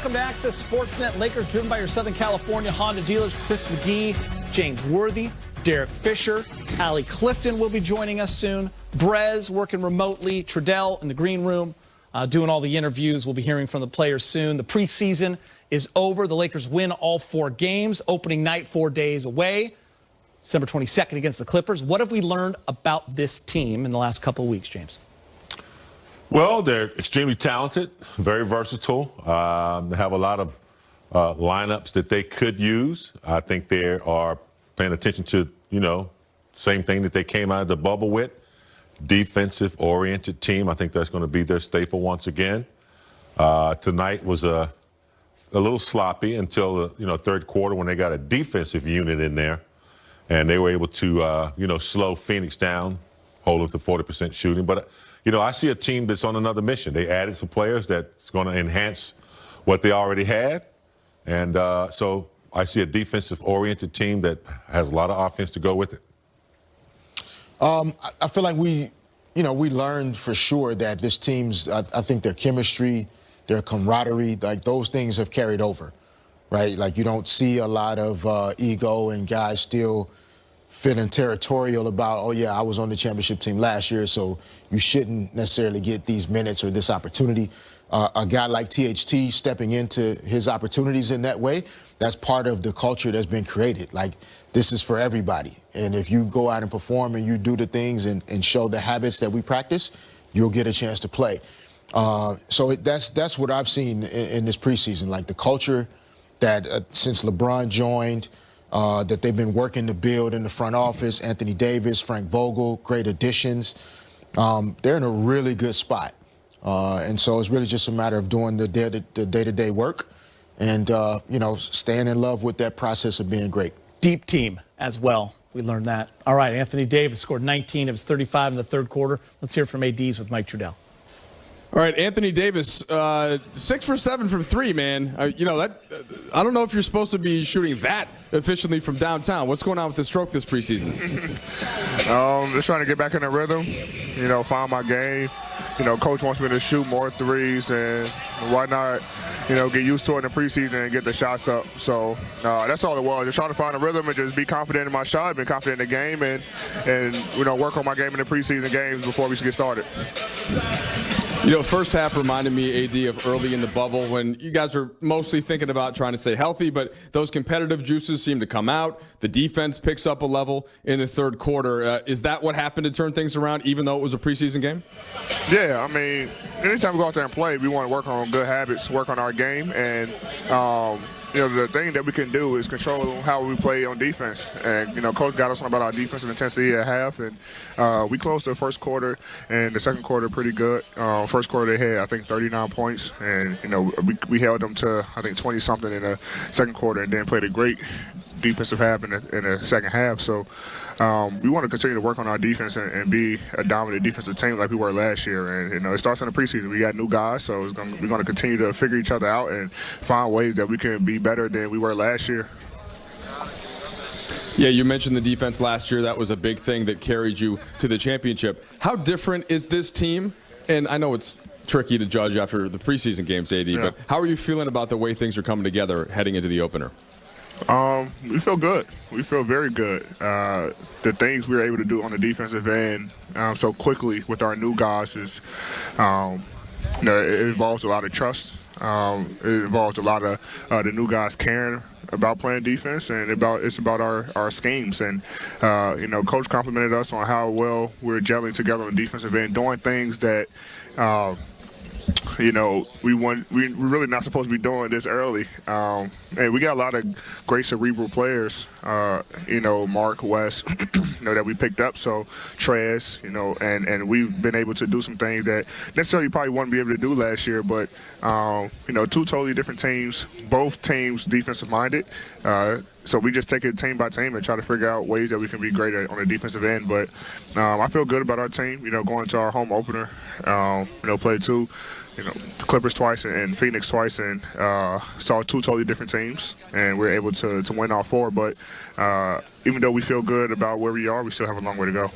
Welcome to Access Sportsnet. Lakers driven by your Southern California Honda dealers. Chris McGee, James Worthy, Derek Fisher, Allie Clifton will be joining us soon. Brez working remotely. Trudell in the green room doing all the interviews. We'll be hearing from the players soon. The preseason is over. The Lakers win all 4 games. Opening night 4 days away. December 22nd against the Clippers. What have we learned about this team in the last couple of weeks, James? Well, they're extremely talented, very versatile. They have a lot of lineups that they could use. I think they are paying attention to, same thing that they came out of the bubble with, defensive-oriented team. I think that's going to be their staple once again. Tonight was a little sloppy until the third quarter when they got a defensive unit in there, and they were able to slow Phoenix down, hold them to 40% shooting. But I see a team that's on another mission. They added some players that's going to enhance what they already had. And so I see a defensive-oriented team that has a lot of offense to go with it. I feel like we learned for sure that this team's, I think their chemistry, their camaraderie, like those things have carried over, right? Like you don't see a lot of ego and guys still feeling territorial about, oh, yeah, I was on the championship team last year, so you shouldn't necessarily get these minutes or this opportunity. A guy like THT stepping into his opportunities in that way, that's part of the culture that's been created. Like, this is for everybody. And if you go out and perform and you do the things and show the habits that we practice, you'll get a chance to play. So that's what I've seen in this preseason, like the culture that since LeBron joined, that they've been working to build in the front office. Anthony Davis, Frank Vogel, great additions. They're in a really good spot. And so it's really just a matter of doing the day-to-day work and, staying in love with that process of being great. Deep team as well. We learned that. All right, Anthony Davis scored 19 of his 35 in the third quarter. Let's hear from ADs with Mike Trudell. All right, Anthony Davis, 6 for 7 from 3, man. I don't know if you're supposed to be shooting that efficiently from downtown. What's going on with the stroke this preseason? Just trying to get back in the rhythm, find my game. Coach wants me to shoot more threes, and why not, get used to it in the preseason and get the shots up. So that's all it was. Just trying to find a rhythm and just be confident in my shot, be confident in the game, and work on my game in the preseason games before we get started. First half reminded me, AD, of early in the bubble when you guys were mostly thinking about trying to stay healthy, but those competitive juices seem to come out. The defense picks up a level in the third quarter. Is that what happened to turn things around, even though it was a preseason game? Yeah, I mean, anytime we go out there and play, we want to work on good habits, work on our game, and the thing that we can do is control how we play on defense. And Coach got us on about our defensive intensity at half, and we closed the first quarter and the second quarter pretty good. First quarter they had, I think, 39 points, and we held them to, I think, 20-something in the second quarter, and then played a great defensive half in the second half. So we want to continue to work on our defense and be a dominant defensive team like we were last year. And it starts in the preseason. We got new guys, so we're going to continue to figure each other out and find ways that we can be better than we were last year. Yeah, you mentioned the defense last year. That was a big thing that carried you to the championship. How different is this team? And I know it's tricky to judge after the preseason games, AD, but how are you feeling about the way things are coming together heading into the opener? We feel good. We feel very good. The things we were able to do on the defensive end so quickly with our new guys is, it involves a lot of trust. It involves a lot of the new guys caring about playing defense, and it's about our schemes. And Coach complimented us on how well we're gelling together on the defensive end, doing things that we're really not supposed to be doing this early. And we got a lot of great cerebral players, Mark, Wes, that we picked up. So Trez, and we've been able to do some things that necessarily you probably wouldn't be able to do last year. But, 2 totally different teams, both teams defensive-minded. So we just take it team by team and try to figure out ways that we can be great on the defensive end. But I feel good about our team, going to our home opener, play 2, Clippers twice and Phoenix twice, and saw 2 totally different teams, and we're able to win all 4. But even though we feel good about where we are, we still have a long way to go.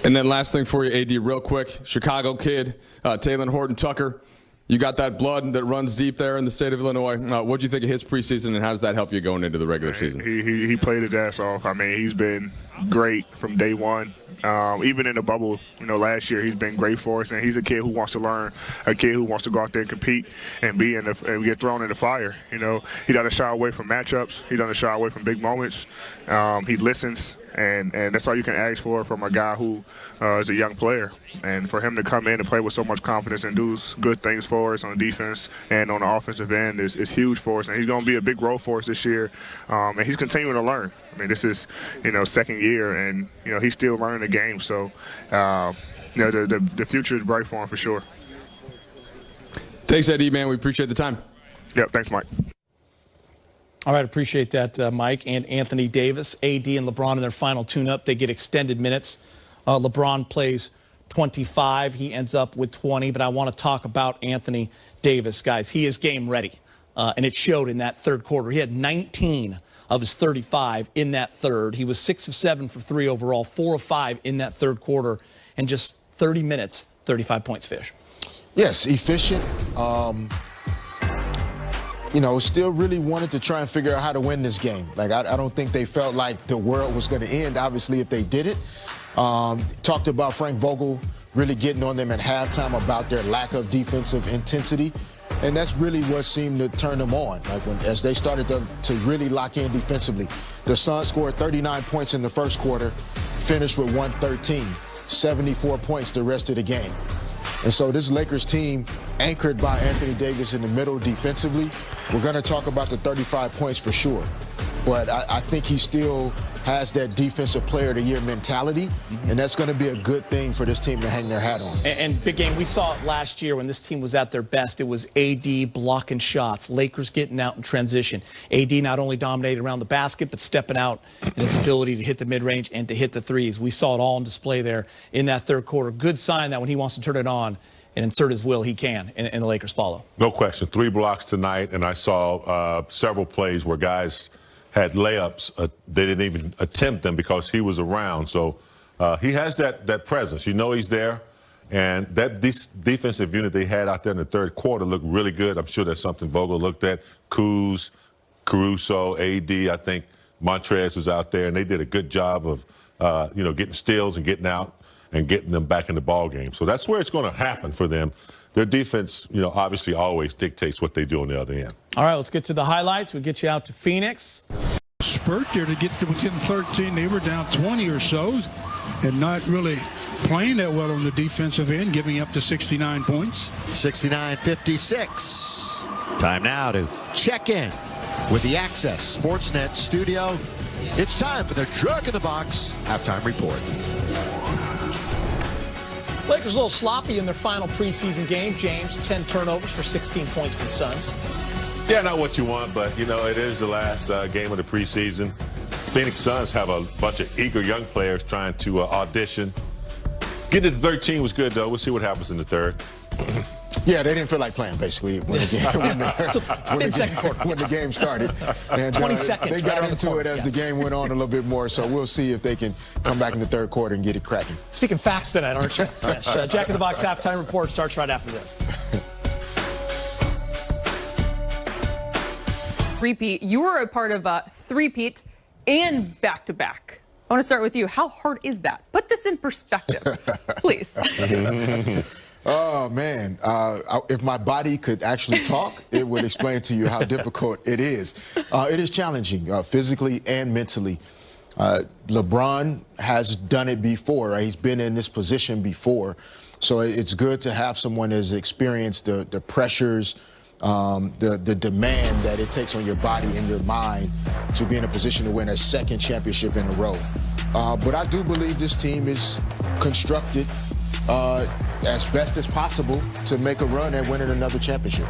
And then last thing for you, AD, real quick, Chicago kid, Taylor Horton-Tucker. You got that blood that runs deep there in the state of Illinois. What do you think of his preseason, and how does that help you going into the regular season? He played his ass off. I mean, he's been great from day one. Even in the bubble, last year he's been great for us, and he's a kid who wants to learn, a kid who wants to go out there and compete and and get thrown in the fire. He doesn't shy away from matchups. He doesn't shy away from big moments. He listens, and that's all you can ask for from a guy who is a young player. And for him to come in and play with so much confidence and do good things for us on the defense and on the offensive end is huge for us. And he's going to be a big role for us this year. And he's continuing to learn. I mean, this is, second year, and, he's still learning the game. So, the future is bright for him for sure. Thanks, Eddie, man. We appreciate the time. Yep, thanks, Mike. All right, appreciate that, Mike. And Anthony Davis, AD, and LeBron in their final tune-up. They get extended minutes. LeBron plays 25. He ends up with 20. But I want to talk about Anthony Davis, guys. He is game ready, and it showed in that third quarter. He had 19 of his 35 in that third. He was 6 of 7 for 3 overall, 4 of 5 in that third quarter, and just 30 minutes, 35 points, Fish. Yes, efficient. Still really wanted to try and figure out how to win this game. Like, I don't think they felt like the world was going to end, obviously, if they did it. Talked about Frank Vogel really getting on them at halftime about their lack of defensive intensity. And that's really what seemed to turn them on. Like, as they started to really lock in defensively. The Suns scored 39 points in the first quarter, finished with 113, 74 points the rest of the game. And so this Lakers team, anchored by Anthony Davis in the middle defensively, we're going to talk about the 35 points for sure. But I think he still has that defensive player of the year mentality, and that's going to be a good thing for this team to hang their hat on. And big game, we saw it last year when this team was at their best. It was AD blocking shots, Lakers getting out in transition. AD not only dominated around the basket, but stepping out in his ability to hit the mid-range and to hit the threes. We saw it all on display there in that third quarter. Good sign that when he wants to turn it on and insert his will, he can, and the Lakers follow. No question. 3 blocks tonight, and I saw several plays where guys had layups. They didn't even attempt them because he was around. So he has that presence. He's there. And that defensive unit they had out there in the third quarter looked really good. I'm sure that's something Vogel looked at. Kuz, Caruso, AD, I think Montrez was out there, and they did a good job of, getting steals and getting out and getting them back in the ball game. So that's where it's going to happen for them. Their defense, obviously always dictates what they do on the other end. All right, let's get to the highlights. We'll get you out to Phoenix. Spurt there to get to within 13. They were down 20 or so and not really playing that well on the defensive end, giving up to 69 points. 69-56. Time now to check in with the Access Sportsnet studio. It's time for their Drug in the Box halftime report. Lakers a little sloppy in their final preseason game. James, 10 turnovers for 16 points for the Suns. Yeah, not what you want, but, it is the last game of the preseason. Phoenix Suns have a bunch of eager young players trying to audition. Getting to 13 was good, though. We'll see what happens in the third. Yeah, they didn't feel like playing, basically, when the game started. And 20 seconds. They got into it as the game went on a little bit more, so we'll see if they can come back in the third quarter and get it cracking. Speaking facts tonight, aren't you? Yes. Jack in the Box halftime report starts right after this. Repeat. You were a part of a three-peat and back-to-back. I want to start with you. How hard is that? Put this in perspective, please. Oh, man. If my body could actually talk, it would explain to you how difficult it is. It is challenging physically and mentally. LeBron has done it before, right? He's been in this position before. So it's good to have someone that's experienced the pressures, the demand that it takes on your body and your mind to be in a position to win a second championship in a row. But I do believe this team is constructed as best as possible to make a run at winning another championship.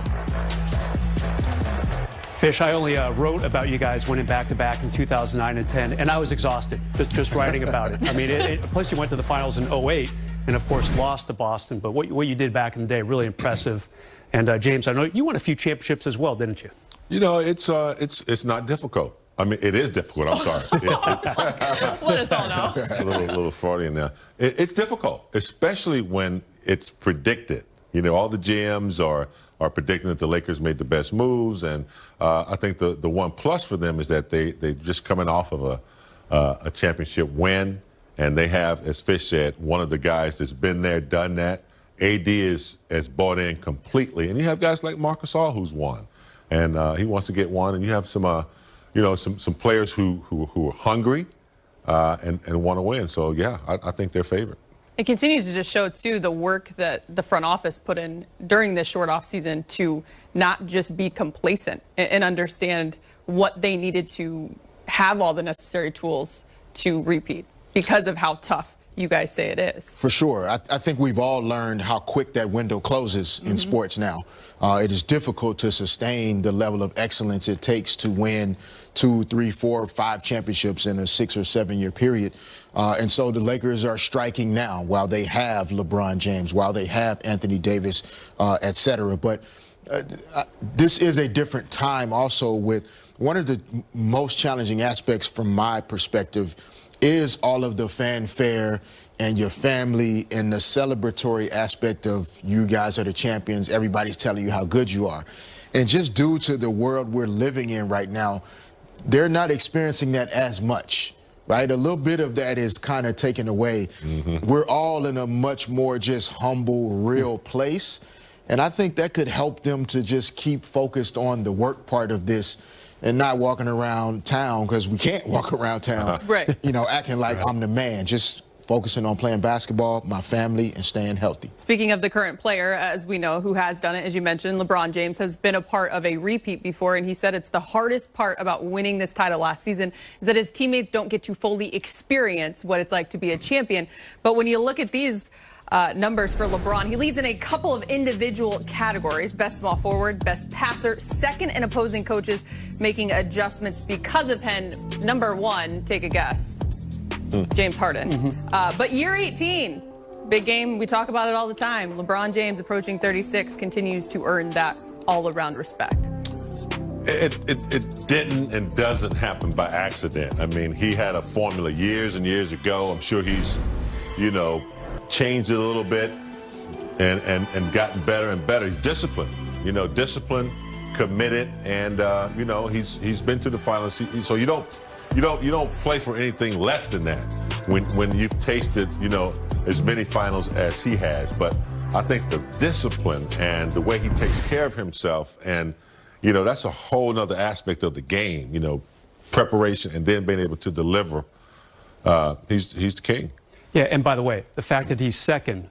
Fish, I only wrote about you guys winning back-to-back in 2009 and 10, and I was exhausted just writing about it. I mean, plus you went to the finals in 08 and, of course, lost to Boston. But what you did back in the day, really impressive. And, James, I know you won a few championships as well, didn't you? It's not difficult. I mean, it is difficult. I'm sorry. Let us all know. A little Freudian there. It's difficult, especially when it's predicted. All the GMs are are predicting that the Lakers made the best moves. And I think the one plus for them is that they just coming off of a championship win, and they have, as Fish said, one of the guys that's been there, done that. AD is bought in completely, and you have guys like Marc Gasol who's won, and he wants to get one. And you have some, some players who are hungry and want to win. So yeah, I think they're favored. It continues to just show, too, the work that the front office put in during this short offseason to not just be complacent and understand what they needed to have all the necessary tools to repeat because of how tough you guys say it is. For sure. I think we've all learned how quick that window closes in sports now. It is difficult to sustain the level of excellence it takes to win 2, 3, 4, 5 championships in a 6 or 7 year period. And so the Lakers are striking now while they have LeBron James, while they have Anthony Davis, et cetera. But this is a different time also. With one of the most challenging aspects from my perspective is all of the fanfare and your family and the celebratory aspect of you guys are the champions. Everybody's telling you how good you are. And just due to the world we're living in right now, they're not experiencing that as much, right? A little bit of that is kind of taken away. We're all in a much more just humble, real place. And I think that could help them to just keep focused on the work part of this and not walking around town, because we can't walk around town, right? Acting like I'm the man. Just focusing on playing basketball, my family, and staying healthy. Speaking of the current player, as we know, who has done it, as you mentioned, LeBron James has been a part of a repeat before, and he said it's the hardest part about winning this title last season is that his teammates don't get to fully experience what it's like to be a champion. But when you look at these numbers for LeBron, he leads in a couple of individual categories: best small forward, best passer, second in opposing coaches making adjustments because of him. Number one, take a guess. James Harden. But year 18, big game. We talk about it all the time. LeBron James, approaching 36, continues to earn that all-around respect. It didn't and doesn't happen by accident. I mean, he had a formula years and years ago. I'm sure he's, changed it a little bit and gotten better and better. He's disciplined, disciplined, committed, and he's been to the finals. So you don't play for anything less than that when you've tasted as many finals as he has. But I think the discipline and the way he takes care of himself, and that's a whole nother aspect of the game. Preparation and then being able to deliver. He's the king. Yeah, and by the way, the fact that he's second